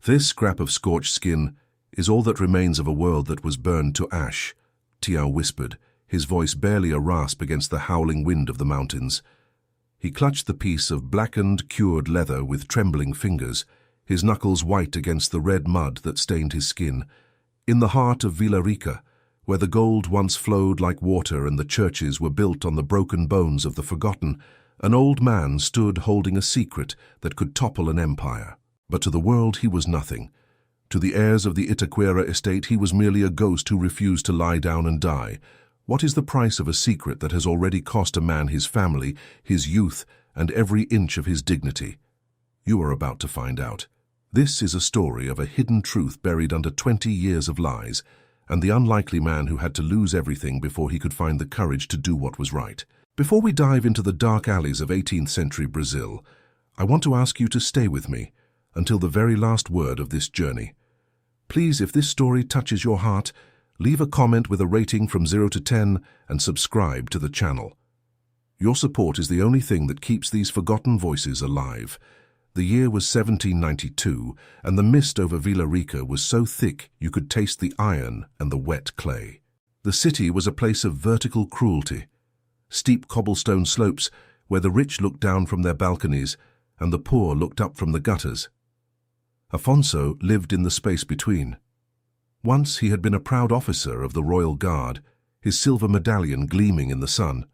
This scrap of scorched skin is all that remains of a world that was burned to ash, Tiao whispered, his voice barely a rasp against the howling wind of the mountains. He clutched the piece of blackened, cured leather with trembling fingers, his knuckles white against the red mud that stained his skin. In the heart of Villarica, where the gold once flowed like water and the churches were built on the broken bones of the forgotten, an old man stood holding a secret that could topple an empire. But to the world he was nothing. To the heirs of the Itaquera estate he was merely a ghost who refused to lie down and die. What is the price of a secret that has already cost a man his family, his youth, and every inch of his dignity? You are about to find out. This is a story of a hidden truth buried under 20 years of lies, and the unlikely man who had to lose everything before he could find the courage to do what was right. Before we dive into the dark alleys of 18th century Brazil, I want to ask you to stay with me until the very last word of this journey. Please, if this story touches your heart, leave a comment with a rating from 0 to 10 and subscribe to the channel. Your support is the only thing that keeps these forgotten voices alive. The year was 1792, and the mist over Villarica was so thick you could taste the iron and the wet clay. The city was a place of vertical cruelty. Steep cobblestone slopes where the rich looked down from their balconies and the poor looked up from the gutters. Afonso lived in the space between. Once he had been a proud officer of the Royal Guard, his silver medallion gleaming in the sun.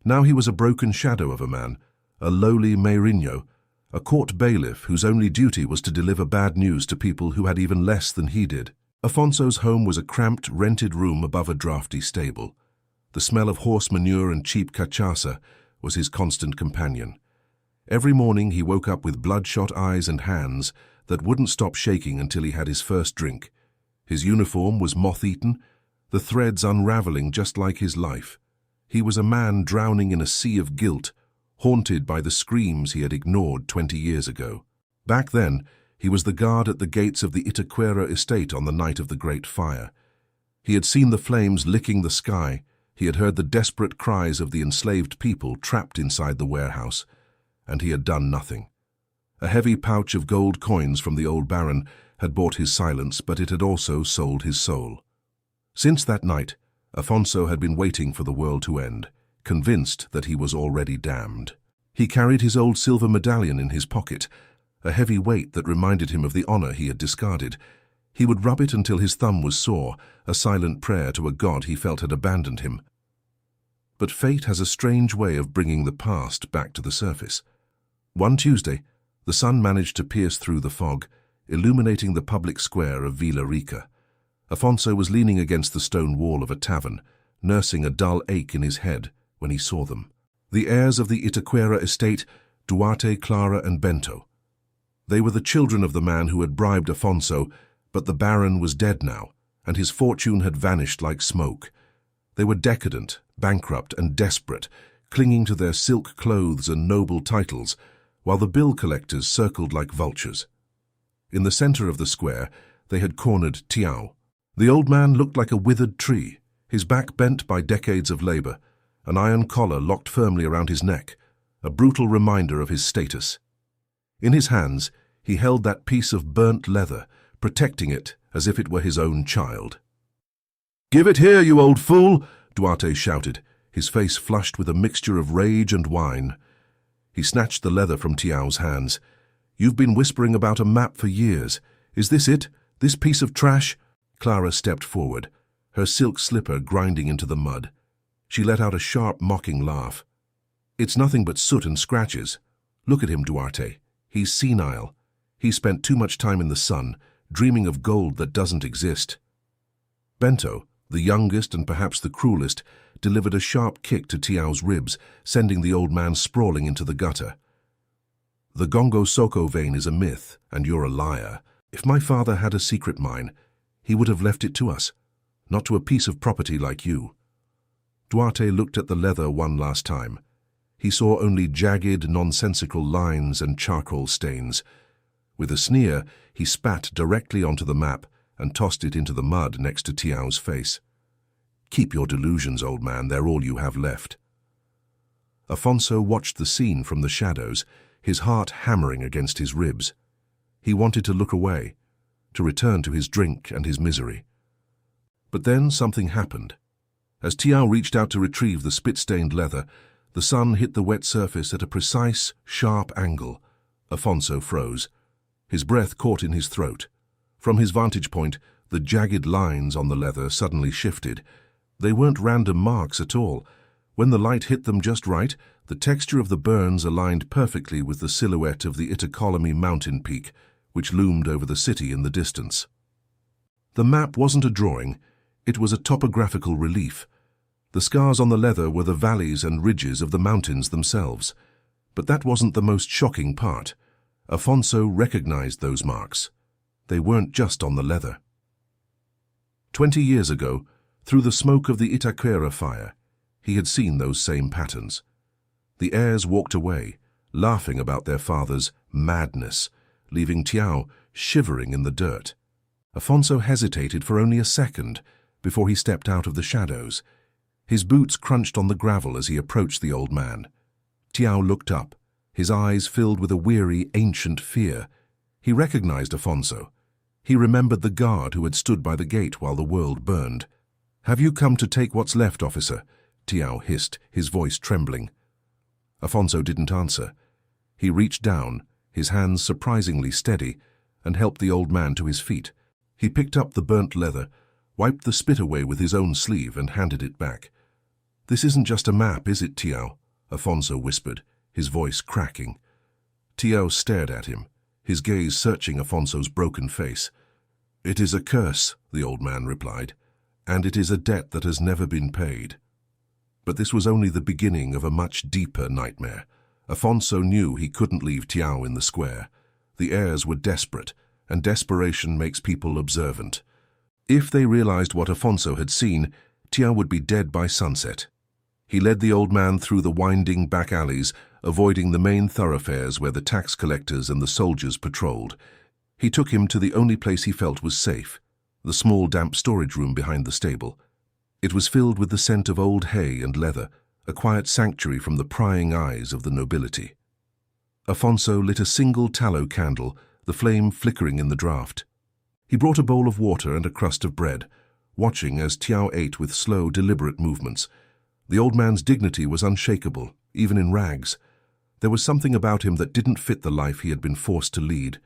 Now he was a broken shadow of a man, a lowly meirinho, a court bailiff whose only duty was to deliver bad news to people who had even less than he did. Afonso's home was a cramped, rented room above a drafty stable. The smell of horse manure and cheap cachaça was his constant companion. Every morning he woke up with bloodshot eyes and hands that wouldn't stop shaking until he had his first drink. His uniform was moth-eaten, the threads unraveling just like his life. He was a man drowning in a sea of guilt, haunted by the screams he had ignored 20 years ago. Back then, he was the guard at the gates of the Itaquera estate on the night of the Great Fire. He had seen the flames licking the sky. He had heard the desperate cries of the enslaved people trapped inside the warehouse, and he had done nothing. A heavy pouch of gold coins from the old baron had bought his silence, but it had also sold his soul. Since that night, Afonso had been waiting for the world to end, convinced that he was already damned. He carried his old silver medallion in his pocket, a heavy weight that reminded him of the honor he had discarded. He would rub it until his thumb was sore, a silent prayer to a god he felt had abandoned him. But fate has a strange way of bringing the past back to the surface. One Tuesday, the sun managed to pierce through the fog, illuminating the public square of Villarica. Afonso was leaning against the stone wall of a tavern, nursing a dull ache in his head when he saw them. The heirs of the Itaquera estate, Duarte, Clara, and Bento. They were the children of the man who had bribed Afonso, but the baron was dead now, and his fortune had vanished like smoke. They were decadent, bankrupt, and desperate, clinging to their silk clothes and noble titles, while the bill collectors circled like vultures. In the center of the square, they had cornered Tiao. The old man looked like a withered tree, his back bent by decades of labor, an iron collar locked firmly around his neck, a brutal reminder of his status. In his hands, he held that piece of burnt leather, protecting it as if it were his own child. "Give it here, you old fool!" Duarte shouted, his face flushed with a mixture of rage and wine. He snatched the leather from Tiao's hands. "You've been whispering about a map for years. Is this it? This piece of trash?" Clara stepped forward, her silk slipper grinding into the mud. She let out a sharp, mocking laugh. "It's nothing but soot and scratches. Look at him, Duarte. He's senile. He spent too much time in the sun, dreaming of gold that doesn't exist." Bento, the youngest and perhaps the cruelest, delivered a sharp kick to Tiao's ribs, sending the old man sprawling into the gutter. "The Gongo Soko vein is a myth, and you're a liar. If my father had a secret mine, he would have left it to us, not to a piece of property like you." Duarte looked at the leather one last time. He saw only jagged, nonsensical lines and charcoal stains. With a sneer, he spat directly onto the map and tossed it into the mud next to Tiao's face. "Keep your delusions, old man, they're all you have left." Afonso watched the scene from the shadows, his heart hammering against his ribs. He wanted to look away, to return to his drink and his misery. But then something happened. As Tiao reached out to retrieve the spit-stained leather, the sun hit the wet surface at a precise, sharp angle. Afonso froze. His breath caught in his throat. From his vantage point, the jagged lines on the leather suddenly shifted. They weren't random marks at all. When the light hit them just right, the texture of the burns aligned perfectly with the silhouette of the Itacolami mountain peak, which loomed over the city in the distance. The map wasn't a drawing, it was a topographical relief. The scars on the leather were the valleys and ridges of the mountains themselves. But that wasn't the most shocking part. Afonso recognized those marks. They weren't just on the leather. 20 years ago, through the smoke of the Itaquera fire, he had seen those same patterns. The heirs walked away, laughing about their father's madness, leaving Tiao shivering in the dirt. Afonso hesitated for only a second before he stepped out of the shadows. His boots crunched on the gravel as he approached the old man. Tiao looked up, his eyes filled with a weary, ancient fear. He recognized Afonso. He remembered the guard who had stood by the gate while the world burned. "Have you come to take what's left, officer?" Tiao hissed, his voice trembling. Afonso didn't answer. He reached down, his hands surprisingly steady, and helped the old man to his feet. He picked up the burnt leather, wiped the spit away with his own sleeve, and handed it back. "This isn't just a map, is it, Tiao?" Afonso whispered, his voice cracking. Tiao stared at him, his gaze searching Afonso's broken face. "It is a curse," the old man replied, "and it is a debt that has never been paid." But this was only the beginning of a much deeper nightmare. Afonso knew he couldn't leave Tiao in the square. The heirs were desperate, and desperation makes people observant. If they realized what Afonso had seen, Tiao would be dead by sunset. He led the old man through the winding back alleys, avoiding the main thoroughfares where the tax collectors and the soldiers patrolled. He took him to the only place he felt was safe, the small damp storage room behind the stable. It was filled with the scent of old hay and leather, a quiet sanctuary from the prying eyes of the nobility. Afonso lit a single tallow candle, the flame flickering in the draught. He brought a bowl of water and a crust of bread, watching as Tiao ate with slow, deliberate movements. The old man's dignity was unshakable, even in rags. There was something about him that didn't fit the life he had been forced to lead.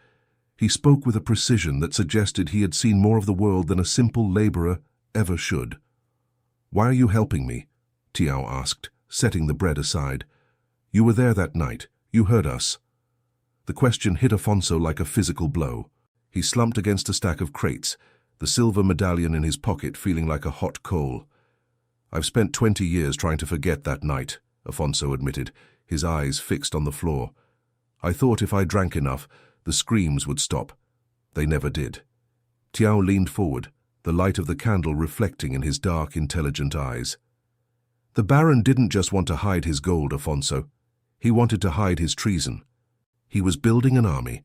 He spoke with a precision that suggested he had seen more of the world than a simple laborer ever should. "Why are you helping me?" Tiao asked, setting the bread aside. "You were there that night. You heard us." The question hit Afonso like a physical blow. He slumped against a stack of crates, the silver medallion in his pocket feeling like a hot coal. "I've spent 20 years trying to forget that night," Afonso admitted, his eyes fixed on the floor. "I thought if I drank enough, the screams would stop. They never did." Tiao leaned forward, the light of the candle reflecting in his dark, intelligent eyes. "The Baron didn't just want to hide his gold, Afonso. He wanted to hide his treason. He was building an army,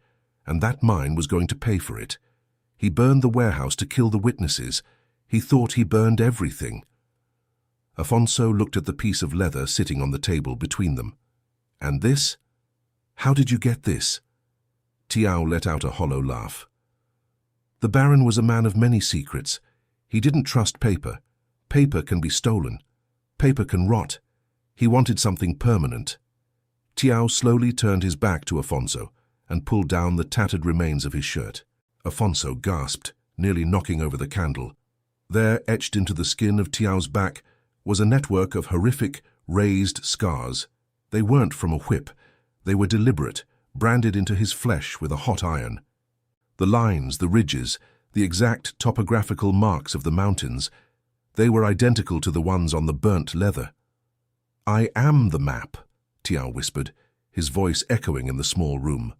and that mine was going to pay for it. He burned the warehouse to kill the witnesses. He thought he burned everything." Afonso looked at the piece of leather sitting on the table between them. "And this? How did you get this?" Tiao let out a hollow laugh. "The Baron was a man of many secrets. He didn't trust paper. Paper can be stolen. Paper can rot. He wanted something permanent." Tiao slowly turned his back to Afonso and pulled down the tattered remains of his shirt. Afonso gasped, nearly knocking over the candle. There, etched into the skin of Tiao's back, was a network of horrific, raised scars. They weren't from a whip. They were deliberate, branded into his flesh with a hot iron. The lines, the ridges, the exact topographical marks of the mountains, they were identical to the ones on the burnt leather. "I am the map," Tiao whispered, his voice echoing in the small room.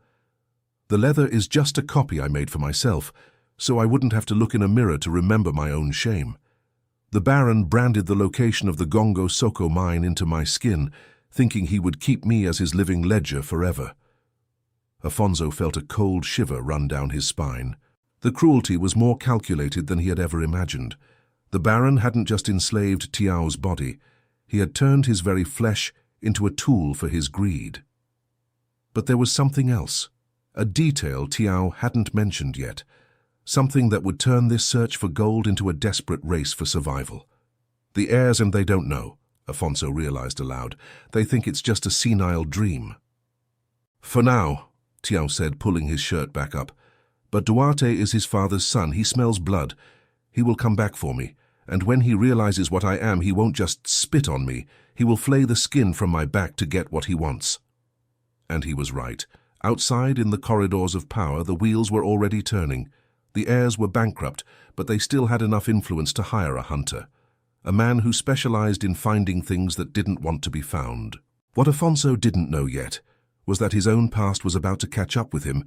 "The leather is just a copy I made for myself, so I wouldn't have to look in a mirror to remember my own shame. The Baron branded the location of the Gongo Soko mine into my skin, thinking he would keep me as his living ledger forever." Afonso felt a cold shiver run down his spine. The cruelty was more calculated than he had ever imagined. The Baron hadn't just enslaved Tiao's body. He had turned his very flesh into a tool for his greed. But there was something else, a detail Tiao hadn't mentioned yet, something that would turn this search for gold into a desperate race for survival. The heirs and they don't know, Afonso realized aloud. They think it's just a senile dream. For now, Tiao said, pulling his shirt back up. But Duarte is his father's son. He smells blood. He will come back for me. And when he realizes what I am, he won't just spit on me. He will flay the skin from my back to get what he wants. And he was right. Outside, in the corridors of power, the wheels were already turning. The heirs were bankrupt, but they still had enough influence to hire a hunter. A man who specialized in finding things that didn't want to be found. What Afonso didn't know yet was that his own past was about to catch up with him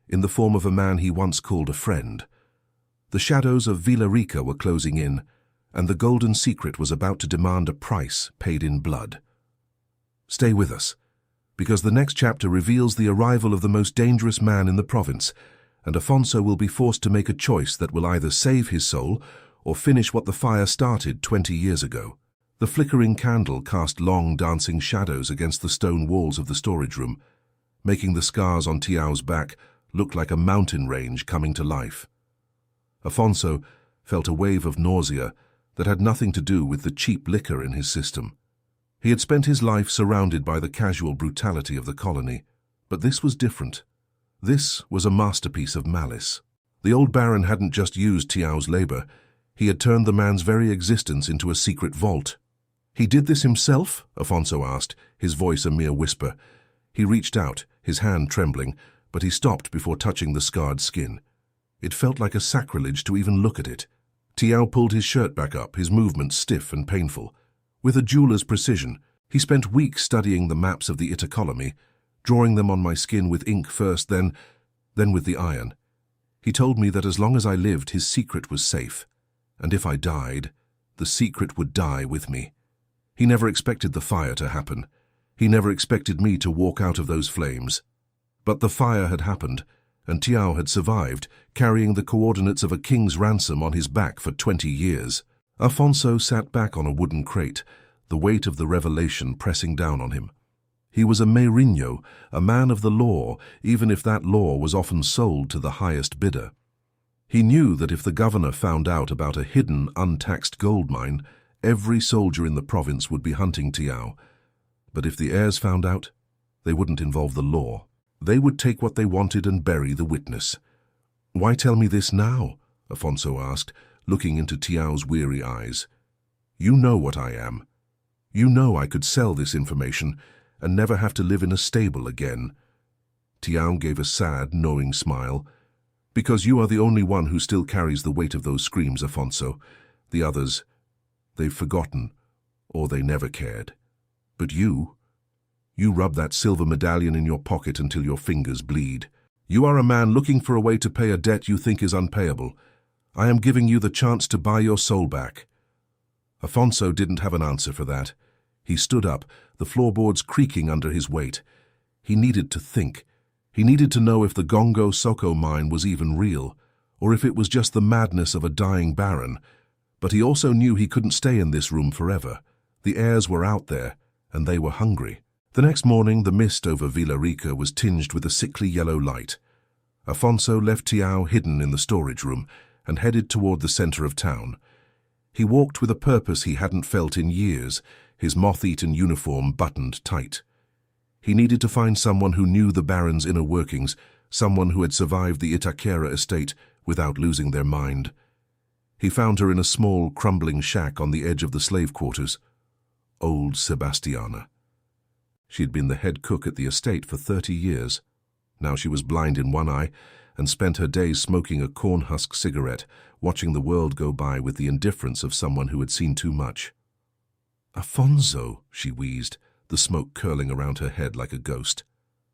in the form of a man he once called a friend. The shadows of Villarica were closing in, and the golden secret was about to demand a price paid in blood. Stay with us, because the next chapter reveals the arrival of the most dangerous man in the province, and Afonso will be forced to make a choice that will either save his soul or finish what the fire started 20 years ago. The flickering candle cast long, dancing shadows against the stone walls of the storage room, making the scars on Tiao's back look like a mountain range coming to life. Afonso felt a wave of nausea that had nothing to do with the cheap liquor in his system. He had spent his life surrounded by the casual brutality of the colony, but this was different. This was a masterpiece of malice. The old baron hadn't just used Tiao's labor, he had turned the man's very existence into a secret vault. "He did this himself?" Afonso asked, his voice a mere whisper. He reached out, his hand trembling, but he stopped before touching the scarred skin. It felt like a sacrilege to even look at it. Tiao pulled his shirt back up, his movements stiff and painful. With a jeweler's precision, he spent weeks studying the maps of the Itacolony, drawing them on my skin with ink first, then with the iron. He told me that as long as I lived, his secret was safe, and if I died, the secret would die with me. He never expected the fire to happen. He never expected me to walk out of those flames. But the fire had happened, and Tiao had survived, carrying the coordinates of a king's ransom on his back for 20 years. Afonso sat back on a wooden crate, the weight of the revelation pressing down on him. He was a Meirinho, a man of the law, even if that law was often sold to the highest bidder. He knew that if the governor found out about a hidden, untaxed gold mine, every soldier in the province would be hunting Tiao. But if the heirs found out, they wouldn't involve the law. They would take what they wanted and bury the witness. "Why tell me this now?" Afonso asked, looking into Tiao's weary eyes. "You know what I am. You know I could sell this information and never have to live in a stable again." Tiao gave a sad, knowing smile. "Because you are the only one who still carries the weight of those screams, Afonso. The others, they've forgotten, or they never cared. But you rub that silver medallion in your pocket until your fingers bleed. You are a man looking for a way to pay a debt you think is unpayable. I am giving you the chance to buy your soul back." Afonso didn't have an answer for that. He stood up, the floorboards creaking under his weight. He needed to think. He needed to know if the Gongo Soko mine was even real, or if it was just the madness of a dying baron. But he also knew he couldn't stay in this room forever. The heirs were out there, and they were hungry. The next morning, the mist over Villarica was tinged with a sickly yellow light. Afonso left Tiao hidden in the storage room and headed toward the center of town. He walked with a purpose he hadn't felt in years, his moth-eaten uniform buttoned tight. He needed to find someone who knew the baron's inner workings, someone who had survived the Itaquera estate without losing their mind. He found her in a small, crumbling shack on the edge of the slave quarters. Old Sebastiana. She had been the head cook at the estate for 30 years. Now she was blind in one eye and spent her days smoking a corn-husk cigarette, watching the world go by with the indifference of someone who had seen too much. "Afonso," she wheezed, the smoke curling around her head like a ghost.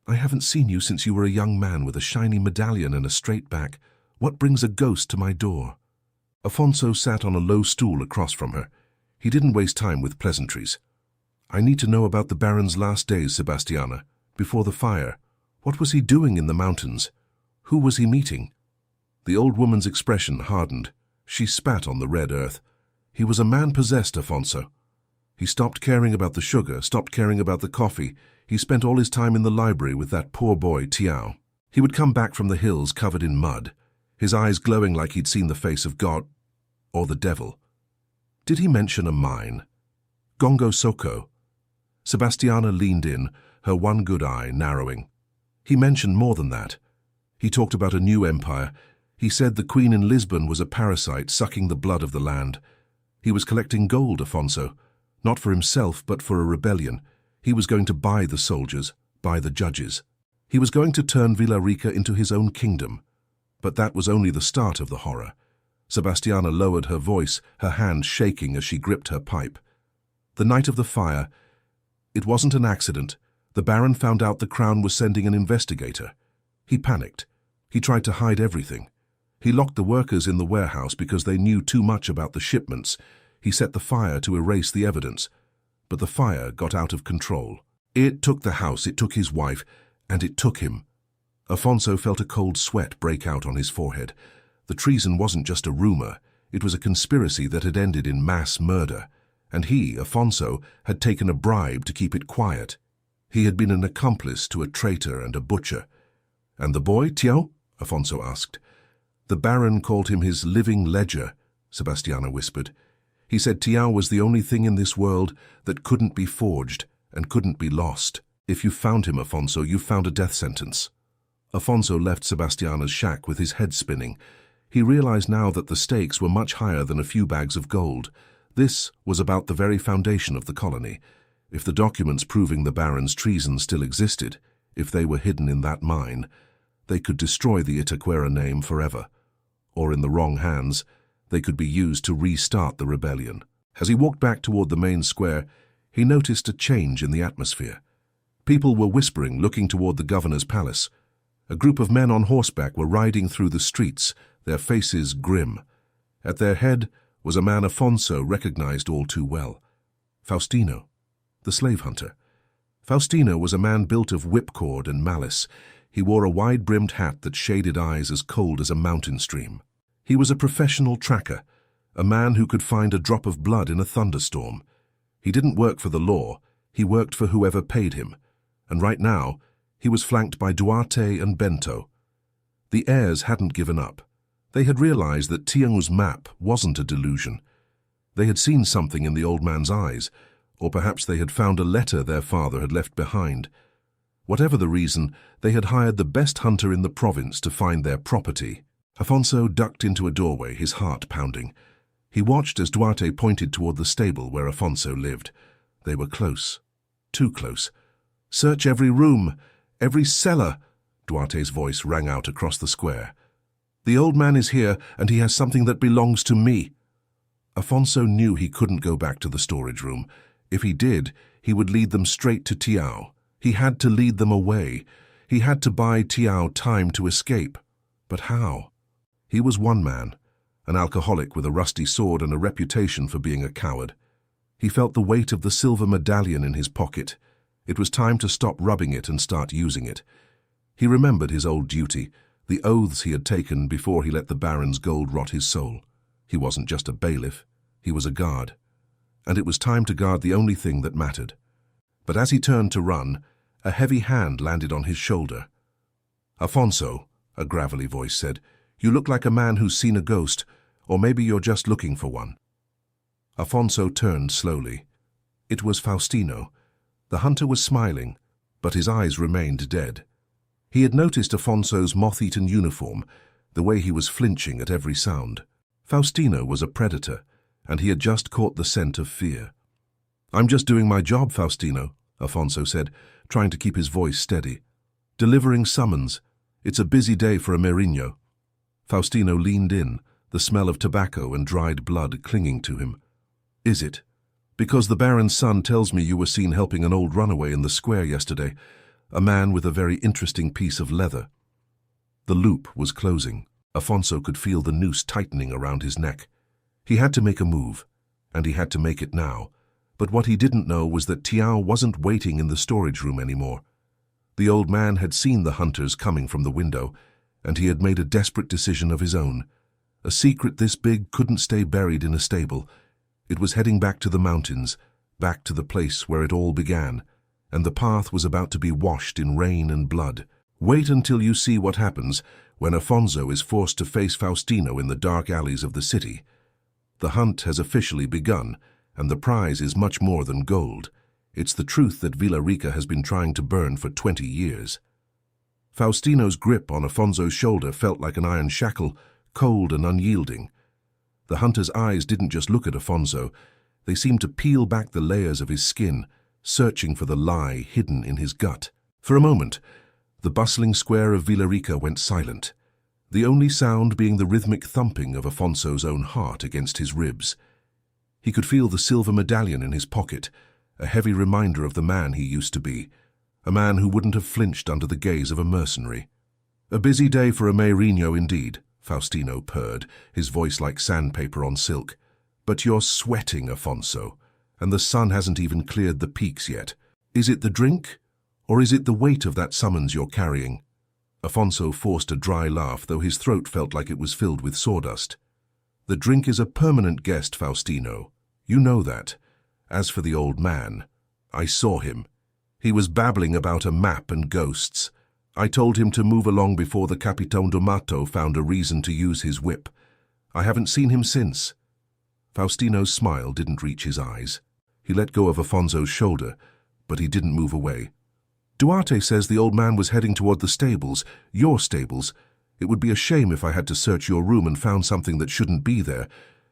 "I haven't seen you since you were a young man with a shiny medallion and a straight back. What brings a ghost to my door?" Afonso sat on a low stool across from her. He didn't waste time with pleasantries. "I need to know about the Baron's last days, Sebastiana, before the fire. What was he doing in the mountains? Who was he meeting?" The old woman's expression hardened. She spat on the red earth. "He was a man possessed, Afonso. He stopped caring about the sugar, stopped caring about the coffee. He spent all his time in the library with that poor boy, Tiao. He would come back from the hills covered in mud. his eyes glowing like he'd seen the face of God or the devil. Did he mention a mine? Gongo Soko? Sebastiana leaned in, her one good eye narrowing. He mentioned more than that. He talked about a new empire. He said the queen in Lisbon was a parasite sucking the blood of the land. He was collecting gold, Afonso. Not for himself, but for a rebellion. He was going to buy the soldiers, buy the judges. He was going to turn Villarica into his own kingdom. But that was only the start of the horror. Sebastiana lowered her voice, her hand shaking as she gripped her pipe. The night of the fire, it wasn't an accident. The Baron found out the Crown was sending an investigator. He panicked. He tried to hide everything. He locked the workers in the warehouse because they knew too much about the shipments. He set the fire to erase the evidence. But the fire got out of control. It took the house, it took his wife, and it took him. Afonso felt a cold sweat break out on his forehead. The treason wasn't just a rumor. It was a conspiracy that had ended in mass murder. And he, Afonso, had taken a bribe to keep it quiet. He had been an accomplice to a traitor and a butcher. And the boy, Tio? Afonso asked. The Baron called him his living ledger, Sebastiana whispered. He said Tiao was the only thing in this world that couldn't be forged and couldn't be lost. If you found him, Afonso, you found a death sentence. Afonso left Sebastiana's shack with his head spinning. He realized now that the stakes were much higher than a few bags of gold. This was about the very foundation of the colony. If the documents proving the Baron's treason still existed, if they were hidden in that mine, they could destroy the Itaquera name forever. Or in the wrong hands, they could be used to restart the rebellion. As he walked back toward the main square, he noticed a change in the atmosphere. People were whispering, looking toward the governor's palace. A group of men on horseback were riding through the streets, their faces grim. At their head was a man Afonso recognized all too well. Faustino, the slave hunter. Faustino was a man built of whipcord and malice. He wore a wide-brimmed hat that shaded eyes as cold as a mountain stream. He was a professional tracker, a man who could find a drop of blood in a thunderstorm. He didn't work for the law, he worked for whoever paid him. And right now, he was flanked by Duarte and Bento. The heirs hadn't given up. They had realized that Tiang's map wasn't a delusion. They had seen something in the old man's eyes, or perhaps they had found a letter their father had left behind. Whatever the reason, they had hired the best hunter in the province to find their property. Afonso ducked into a doorway, his heart pounding. He watched as Duarte pointed toward the stable where Afonso lived. They were close. Too close. "Search every room, every cellar," Duarte's voice rang out across the square. "The old man is here, and he has something that belongs to me." Afonso knew he couldn't go back to the storage room. If he did, he would lead them straight to Tiao. He had to lead them away. He had to buy Tiao time to escape. But how? He was one man, an alcoholic with a rusty sword and a reputation for being a coward. He felt the weight of the silver medallion in his pocket. It was time to stop rubbing it and start using it. He remembered his old duty, the oaths he had taken before he let the Baron's gold rot his soul. He wasn't just a bailiff, he was a guard. And it was time to guard the only thing that mattered. But as he turned to run, a heavy hand landed on his shoulder. "Afonso," a gravelly voice said, "you look like a man who's seen a ghost, or maybe you're just looking for one." Afonso turned slowly. It was Faustino. The hunter was smiling, but his eyes remained dead. He had noticed Afonso's moth-eaten uniform, the way he was flinching at every sound. Faustino was a predator, and he had just caught the scent of fear. "I'm just doing my job, Faustino," Afonso said, trying to keep his voice steady. "Delivering summons. It's a busy day for a merino." Faustino leaned in, the smell of tobacco and dried blood clinging to him. "Is it? Because the Baron's son tells me you were seen helping an old runaway in the square yesterday, a man with a very interesting piece of leather." The loop was closing. Afonso could feel the noose tightening around his neck. He had to make a move, and he had to make it now. But what he didn't know was that Tiao wasn't waiting in the storage room anymore. The old man had seen the hunters coming from the window, and he had made a desperate decision of his own. A secret this big couldn't stay buried in a stable. It was heading back to the mountains, back to the place where it all began, and the path was about to be washed in rain and blood. Wait until you see what happens when Afonso is forced to face Faustino in the dark alleys of the city. The hunt has officially begun, and the prize is much more than gold. It's the truth that Villarica has been trying to burn for 20 years. Faustino's grip on Afonso's shoulder felt like an iron shackle, cold and unyielding. The hunter's eyes didn't just look at Afonso, they seemed to peel back the layers of his skin, searching for the lie hidden in his gut. For a moment, the bustling square of Villarica went silent, the only sound being the rhythmic thumping of Afonso's own heart against his ribs. He could feel the silver medallion in his pocket, a heavy reminder of the man he used to be, a man who wouldn't have flinched under the gaze of a mercenary. A busy day for a Meirinho indeed, Faustino purred, his voice like sandpaper on silk. But you're sweating, Afonso, and the sun hasn't even cleared the peaks yet. Is it the drink, or is it the weight of that summons you're carrying? Afonso forced a dry laugh, though his throat felt like it was filled with sawdust. The drink is a permanent guest, Faustino. You know that. As for the old man, I saw him. He was babbling about a map and ghosts. I told him to move along before the Capitan Domato found a reason to use his whip. I haven't seen him since. Faustino's smile didn't reach his eyes. He let go of Afonso's shoulder, but he didn't move away. Duarte says the old man was heading toward the stables, your stables. It would be a shame if I had to search your room and found something that shouldn't be there.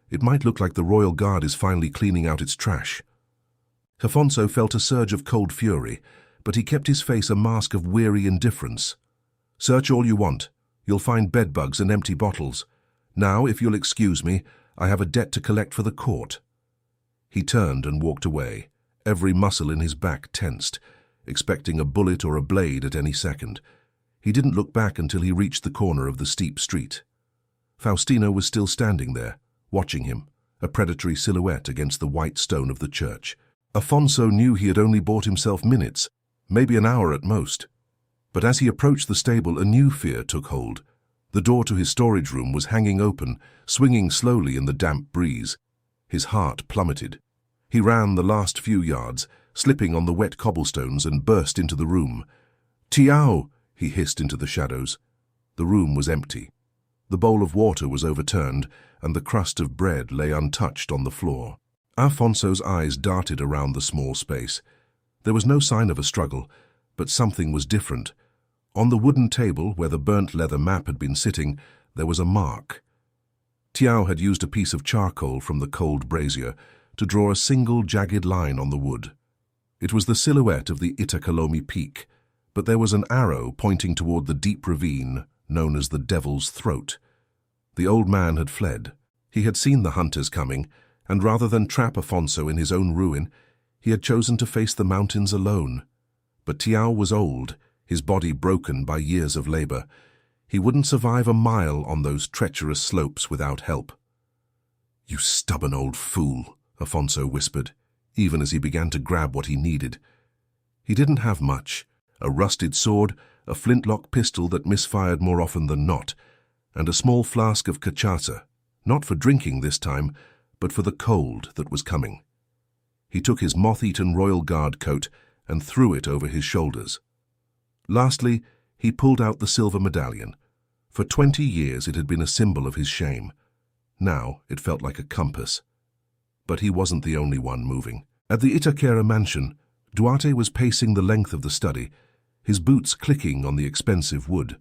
It might look like the royal guard is finally cleaning out its trash. Afonso felt a surge of cold fury, but he kept his face a mask of weary indifference. Search all you want. You'll find bedbugs and empty bottles. Now, if you'll excuse me, I have a debt to collect for the court. He turned and walked away, every muscle in his back tensed, expecting a bullet or a blade at any second. He didn't look back until he reached the corner of the steep street. Faustino was still standing there, watching him, a predatory silhouette against the white stone of the church. Afonso knew he had only bought himself minutes, maybe an hour at most. But as he approached the stable, a new fear took hold. The door to his storage room was hanging open, swinging slowly in the damp breeze. His heart plummeted. He ran the last few yards, slipping on the wet cobblestones, and burst into the room. "Tiao!" he hissed into the shadows. The room was empty. The bowl of water was overturned, and the crust of bread lay untouched on the floor. Afonso's eyes darted around the small space. There was no sign of a struggle, but something was different. On the wooden table where the burnt leather map had been sitting, there was a mark. Tiao had used a piece of charcoal from the cold brazier to draw a single jagged line on the wood. It was the silhouette of the Itacolomi peak, but there was an arrow pointing toward the deep ravine known as the Devil's Throat. The old man had fled. He had seen the hunters coming, and rather than trap Afonso in his own ruin, he had chosen to face the mountains alone. But Tiao was old, his body broken by years of labor. He wouldn't survive a mile on those treacherous slopes without help. "You stubborn old fool," Afonso whispered, even as he began to grab what he needed. He didn't have much: a rusted sword, a flintlock pistol that misfired more often than not, and a small flask of cachaça, not for drinking this time, but for the cold that was coming. He took his moth-eaten Royal Guard coat and threw it over his shoulders. Lastly, he pulled out the silver medallion. For 20 years it had been a symbol of his shame. Now it felt like a compass. But he wasn't the only one moving. At the Itaquera mansion, Duarte was pacing the length of the study, his boots clicking on the expensive wood.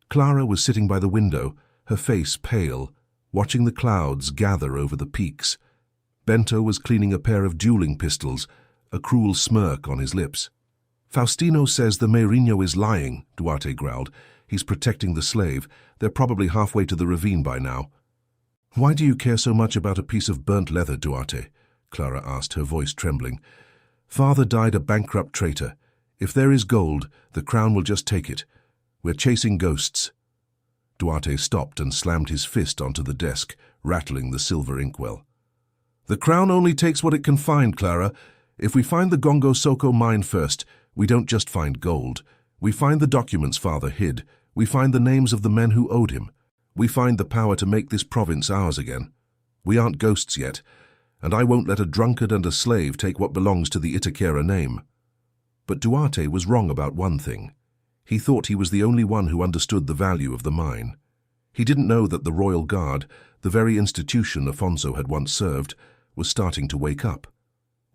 Clara was sitting by the window, her face pale, watching the clouds gather over the peaks. Bento was cleaning a pair of dueling pistols, a cruel smirk on his lips. "Faustino says the Meirinho is lying," Duarte growled. "He's protecting the slave. They're probably halfway to the ravine by now." "Why do you care so much about a piece of burnt leather, Duarte?" Clara asked, her voice trembling. "Father died a bankrupt traitor. If there is gold, the crown will just take it. We're chasing ghosts." Duarte stopped and slammed his fist onto the desk, rattling the silver inkwell. "The crown only takes what it can find, Clara. If we find the Gongo Soko mine first, we don't just find gold. We find the documents Father hid. We find the names of the men who owed him. We find the power to make this province ours again. We aren't ghosts yet, and I won't let a drunkard and a slave take what belongs to the Itaquera name." But Duarte was wrong about one thing. He thought he was the only one who understood the value of the mine. He didn't know that the Royal Guard, the very institution Afonso had once served, was starting to wake up.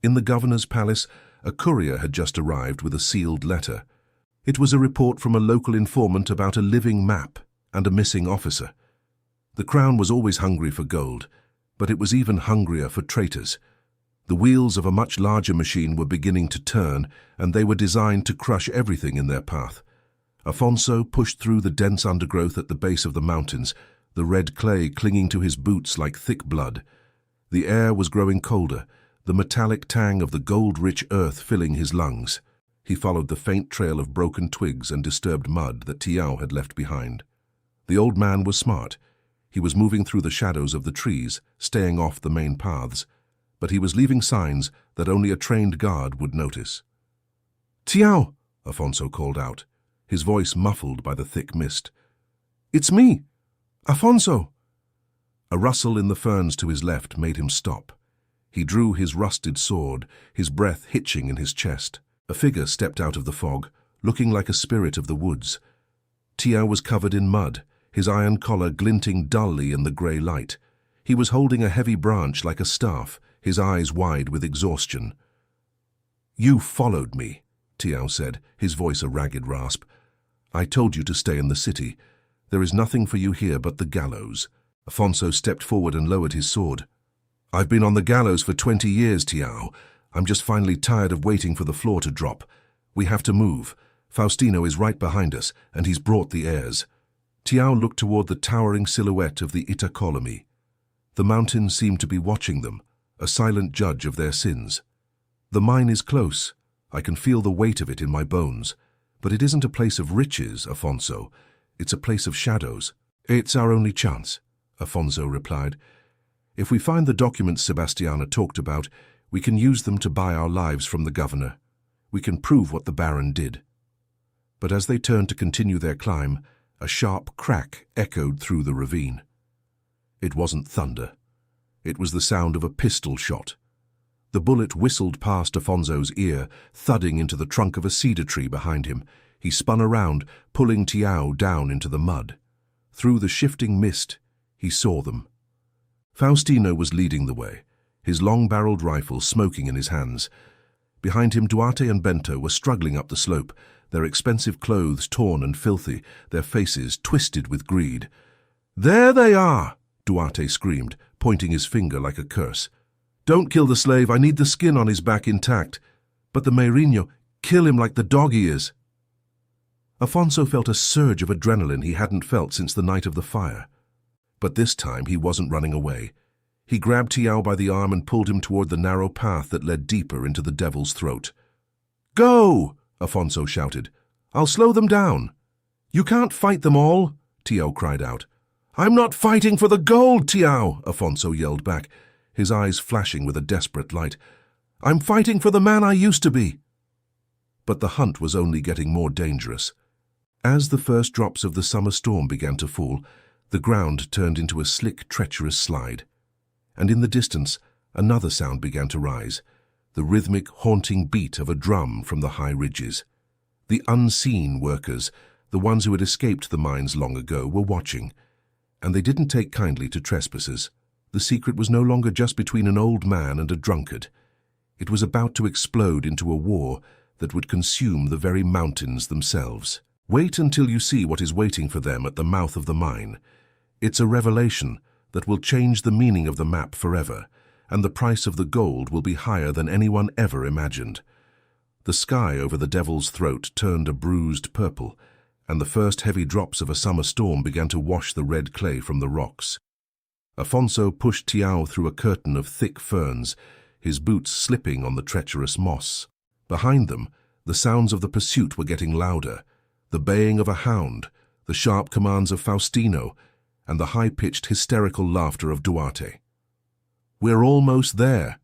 In the governor's palace, a courier had just arrived with a sealed letter. It was a report from a local informant about a living map and a missing officer. The crown was always hungry for gold, but it was even hungrier for traitors. The wheels of a much larger machine were beginning to turn, and they were designed to crush everything in their path. Afonso pushed through the dense undergrowth at the base of the mountains, the red clay clinging to his boots like thick blood. The air was growing colder, the metallic tang of the gold-rich earth filling his lungs. He followed the faint trail of broken twigs and disturbed mud that Tiao had left behind. The old man was smart. He was moving through the shadows of the trees, staying off the main paths, but he was leaving signs that only a trained guard would notice. "Tiao!" Afonso called out, his voice muffled by the thick mist. "It's me, Afonso!" A rustle in the ferns to his left made him stop. He drew his rusted sword, his breath hitching in his chest. A figure stepped out of the fog, looking like a spirit of the woods. Tiao was covered in mud, his iron collar glinting dully in the grey light. He was holding a heavy branch like a staff, his eyes wide with exhaustion. "You followed me," Tiao said, his voice a ragged rasp. "I told you to stay in the city. There is nothing for you here but the gallows." Afonso stepped forward and lowered his sword. "I've been on the gallows for 20 years, Tiao. I'm just finally tired of waiting for the floor to drop. We have to move. Faustino is right behind us, and he's brought the heirs." Tiao looked toward the towering silhouette of the Itacolomi. The mountain seemed to be watching them, a silent judge of their sins. "The mine is close. I can feel the weight of it in my bones. But it isn't a place of riches, Afonso. It's a place of shadows." "It's our only chance," Afonso replied. "If we find the documents Sebastiana talked about, we can use them to buy our lives from the governor. We can prove what the Baron did." But as they turned to continue their climb, a sharp crack echoed through the ravine. It wasn't thunder. It was the sound of a pistol shot. The bullet whistled past Afonso's ear, thudding into the trunk of a cedar tree behind him. He spun around, pulling Tiao down into the mud. Through the shifting mist, he saw them. Faustino was leading the way, his long-barreled rifle smoking in his hands. Behind him, Duarte and Bento were struggling up the slope, their expensive clothes torn and filthy, their faces twisted with greed. "There they are!" Duarte screamed, pointing his finger like a curse. "Don't kill the slave, I need the skin on his back intact. But the Meirinho, kill him like the dog he is." Afonso felt a surge of adrenaline he hadn't felt since the night of the fire. But this time he wasn't running away. He grabbed Tiao by the arm and pulled him toward the narrow path that led deeper into the devil's throat. "Go!" Afonso shouted. "I'll slow them down." "You can't fight them all," Tiao cried out. "I'm not fighting for the gold, Tiao," Afonso yelled back, his eyes flashing with a desperate light. "I'm fighting for the man I used to be." But the hunt was only getting more dangerous. As the first drops of the summer storm began to fall, the ground turned into a slick, treacherous slide. And in the distance, another sound began to rise, the rhythmic, haunting beat of a drum from the high ridges. The unseen workers, the ones who had escaped the mines long ago, were watching, and they didn't take kindly to trespassers. The secret was no longer just between an old man and a drunkard. It was about to explode into a war that would consume the very mountains themselves. Wait until you see what is waiting for them at the mouth of the mine. It's a revelation that will change the meaning of the map forever, and the price of the gold will be higher than anyone ever imagined. The sky over the devil's throat turned a bruised purple, and the first heavy drops of a summer storm began to wash the red clay from the rocks. Afonso pushed Tiao through a curtain of thick ferns, his boots slipping on the treacherous moss. Behind them, the sounds of the pursuit were getting louder, the baying of a hound, the sharp commands of Faustino, and the high-pitched, hysterical laughter of Duarte. "We're almost there,"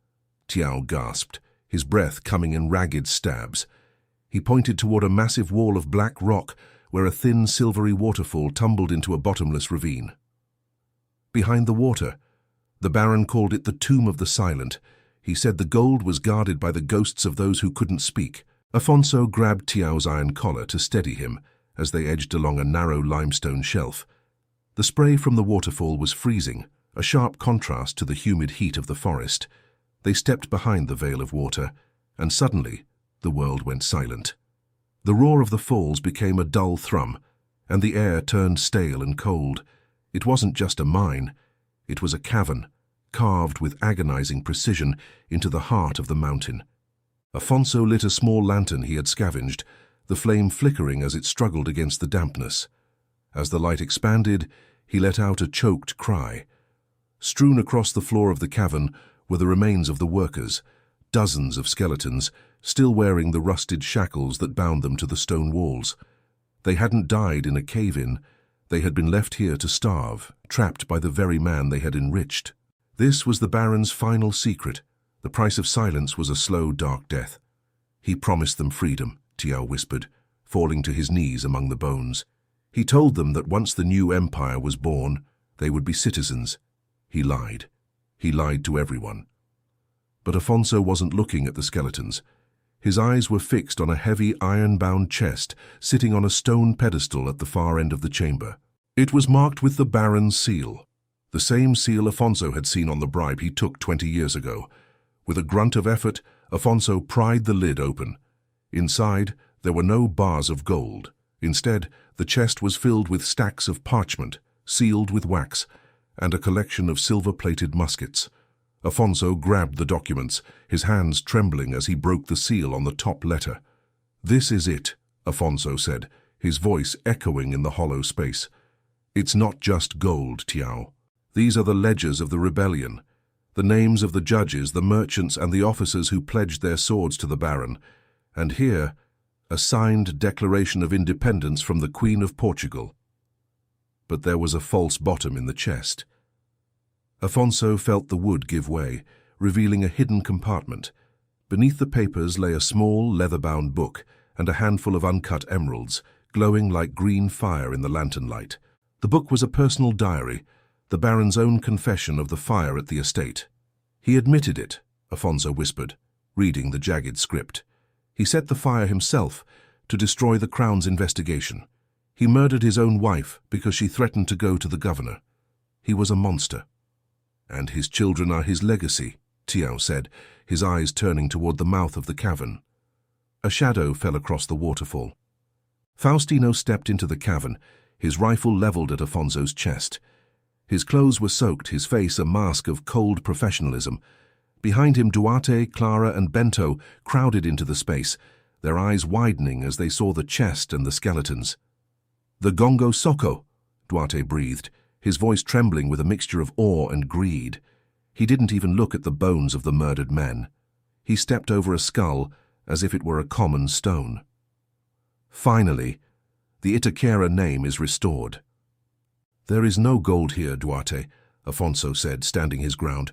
Tiao gasped, his breath coming in ragged stabs. He pointed toward a massive wall of black rock where a thin, silvery waterfall tumbled into a bottomless ravine. Behind the water, the Baron called it the Tomb of the Silent. He said the gold was guarded by the ghosts of those who couldn't speak. Afonso grabbed Tiao's iron collar to steady him, as they edged along a narrow limestone shelf. The spray from the waterfall was freezing, a sharp contrast to the humid heat of the forest. They stepped behind the veil of water, and suddenly the world went silent. The roar of the falls became a dull thrum, and the air turned stale and cold. It wasn't just a mine, it was a cavern, carved with agonizing precision into the heart of the mountain. Afonso lit a small lantern he had scavenged, the flame flickering as it struggled against the dampness. As the light expanded, he let out a choked cry. Strewn across the floor of the cavern were the remains of the workers, dozens of skeletons, still wearing the rusted shackles that bound them to the stone walls. They hadn't died in a cave-in. They had been left here to starve, trapped by the very man they had enriched. This was the Baron's final secret. The price of silence was a slow, dark death. He promised them freedom, Tiao whispered, falling to his knees among the bones. He told them that once the new empire was born, they would be citizens. He lied. He lied to everyone. But Afonso wasn't looking at the skeletons. His eyes were fixed on a heavy iron-bound chest sitting on a stone pedestal at the far end of the chamber. It was marked with the Baron's seal, the same seal Afonso had seen on the bribe he took 20 years ago. With a grunt of effort, Afonso pried the lid open. Inside, there were no bars of gold. Instead, the chest was filled with stacks of parchment, sealed with wax, and a collection of silver-plated muskets. Afonso grabbed the documents, his hands trembling as he broke the seal on the top letter. "This is it," Afonso said, his voice echoing in the hollow space. "It's not just gold, Tiao. These are the ledgers of the rebellion, the names of the judges, the merchants, and the officers who pledged their swords to the Baron. And here, a signed declaration of independence from the Queen of Portugal." But there was a false bottom in the chest. Afonso felt the wood give way, revealing a hidden compartment. Beneath the papers lay a small, leather-bound book and a handful of uncut emeralds, glowing like green fire in the lantern light. The book was a personal diary, the Baron's own confession of the fire at the estate. "He admitted it," Afonso whispered, reading the jagged script. "He set the fire himself to destroy the Crown's investigation. He murdered his own wife because she threatened to go to the governor. He was a monster. And his children are his legacy," Tiao said, his eyes turning toward the mouth of the cavern. A shadow fell across the waterfall. Faustino stepped into the cavern, his rifle leveled at Afonso's chest. His clothes were soaked, his face a mask of cold professionalism. Behind him, Duarte, Clara, and Bento crowded into the space, their eyes widening as they saw the chest and the skeletons. "The Gongo Soko," Duarte breathed, his voice trembling with a mixture of awe and greed. He didn't even look at the bones of the murdered men. He stepped over a skull as if it were a common stone. "Finally, the Itaquera name is restored." "There is no gold here, Duarte," Afonso said, standing his ground.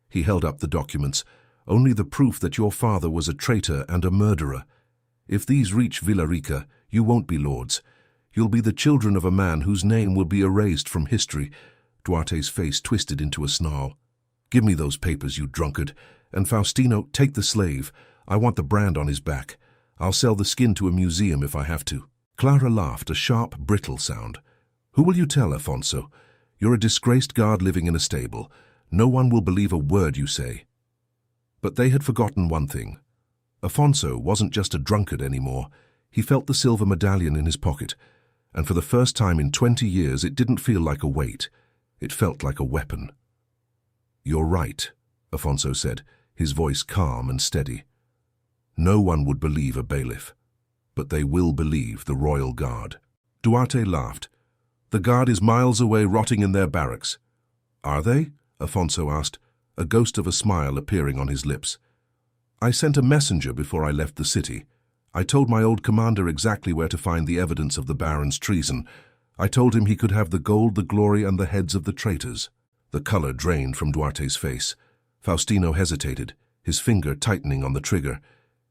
He held up the documents, "only the proof that your father was a traitor and a murderer. If these reach Villarica, you won't be lords. You'll be the children of a man whose name will be erased from history." Duarte's face twisted into a snarl. "Give me those papers, you drunkard. And Faustino, take the slave. I want the brand on his back. I'll sell the skin to a museum if I have to." Clara laughed, a sharp, brittle sound. "Who will you tell, Afonso? You're a disgraced guard living in a stable. No one will believe a word you say." But they had forgotten one thing. Afonso wasn't just a drunkard anymore. He felt the silver medallion in his pocket, and for the first time in 20 years it didn't feel like a weight. It felt like a weapon. "You're right," Afonso said, his voice calm and steady. "No one would believe a bailiff, but they will believe the royal guard." Duarte laughed. "The guard is miles away rotting in their barracks." "Are they?" Afonso asked, a ghost of a smile appearing on his lips. "I sent a messenger before I left the city. I told my old commander exactly where to find the evidence of the Baron's treason. I told him he could have the gold, the glory, and the heads of the traitors." The color drained from Duarte's face. Faustino hesitated, his finger tightening on the trigger.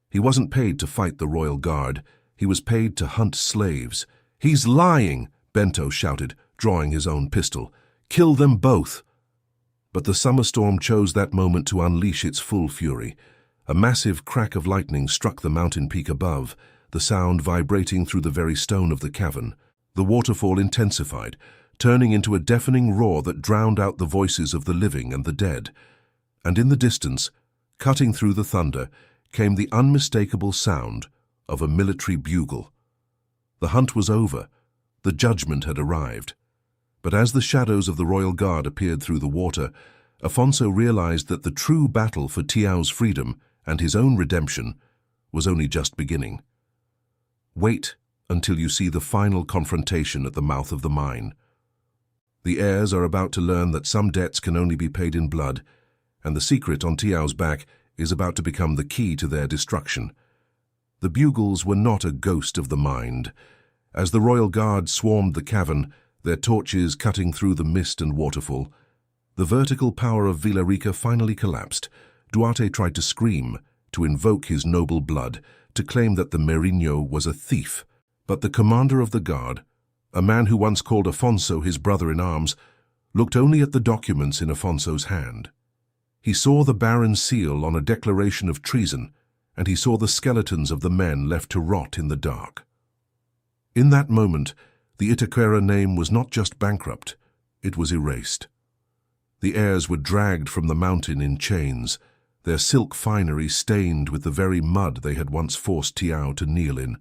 He wasn't paid to fight the royal guard. He was paid to hunt slaves. "He's lying!" Bento shouted, drawing his own pistol. "Kill them both!" But the summer storm chose that moment to unleash its full fury. A massive crack of lightning struck the mountain peak above, the sound vibrating through the very stone of the cavern. The waterfall intensified, turning into a deafening roar that drowned out the voices of the living and the dead. And in the distance, cutting through the thunder, came the unmistakable sound of a military bugle. The hunt was over. The judgment had arrived. But as the shadows of the royal guard appeared through the water, Afonso realized that the true battle for Tiao's freedom and his own redemption was only just beginning. Wait until you see the final confrontation at the mouth of the mine. The heirs are about to learn that some debts can only be paid in blood, and the secret on Tiao's back is about to become the key to their destruction. The bugles were not a ghost of the mind. As the royal guard swarmed the cavern, their torches cutting through the mist and waterfall, the vertical power of Villarica finally collapsed. Duarte tried to scream, to invoke his noble blood, to claim that the Merino was a thief. But the commander of the guard, a man who once called Afonso his brother-in-arms, looked only at the documents in Afonso's hand. He saw the Baron's seal on a declaration of treason, and he saw the skeletons of the men left to rot in the dark. In that moment, the Itaquera name was not just bankrupt, it was erased. The heirs were dragged from the mountain in chains, their silk finery stained with the very mud they had once forced Tiao to kneel in.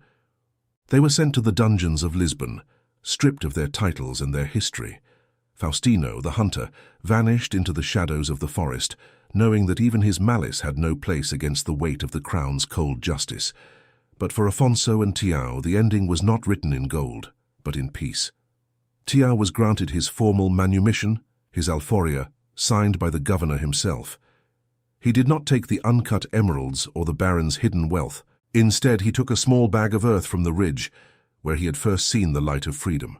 They were sent to the dungeons of Lisbon, stripped of their titles and their history. Faustino, the hunter, vanished into the shadows of the forest, knowing that even his malice had no place against the weight of the crown's cold justice. But for Afonso and Tiao, the ending was not written in gold, but in peace. Tiao was granted his formal manumission, his alforia, signed by the governor himself. He did not take the uncut emeralds or the baron's hidden wealth. Instead, he took a small bag of earth from the ridge, where he had first seen the light of freedom.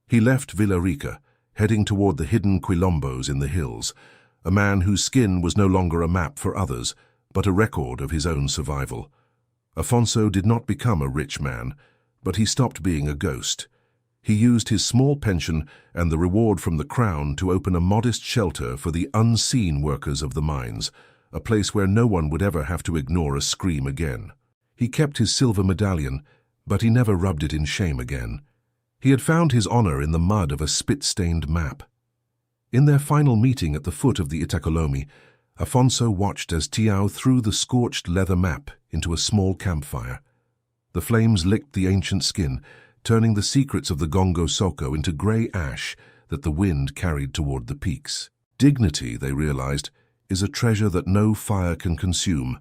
He left Villarica, heading toward the hidden quilombos in the hills, a man whose skin was no longer a map for others, but a record of his own survival. Afonso did not become a rich man, but he stopped being a ghost. He used his small pension and the reward from the crown to open a modest shelter for the unseen workers of the mines, a place where no one would ever have to ignore a scream again. He kept his silver medallion, but he never rubbed it in shame again. He had found his honor in the mud of a spit-stained map. In their final meeting at the foot of the Itacolomi, Afonso watched as Tiao threw the scorched leather map into a small campfire. The flames licked the ancient skin, turning the secrets of the Gongo Soko into grey ash that the wind carried toward the peaks. Dignity, they realized, is a treasure that no fire can consume,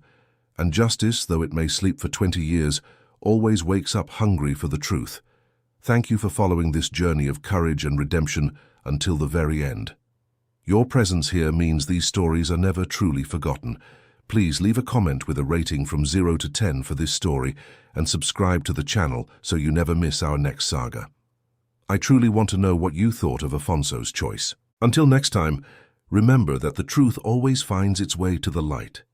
and justice, though it may sleep for 20 years, always wakes up hungry for the truth. Thank you for following this journey of courage and redemption until the very end. Your presence here means these stories are never truly forgotten. Please leave a comment with a rating from 0 to 10 for this story and subscribe to the channel so you never miss our next saga. I truly want to know what you thought of Afonso's choice. Until next time, remember that the truth always finds its way to the light.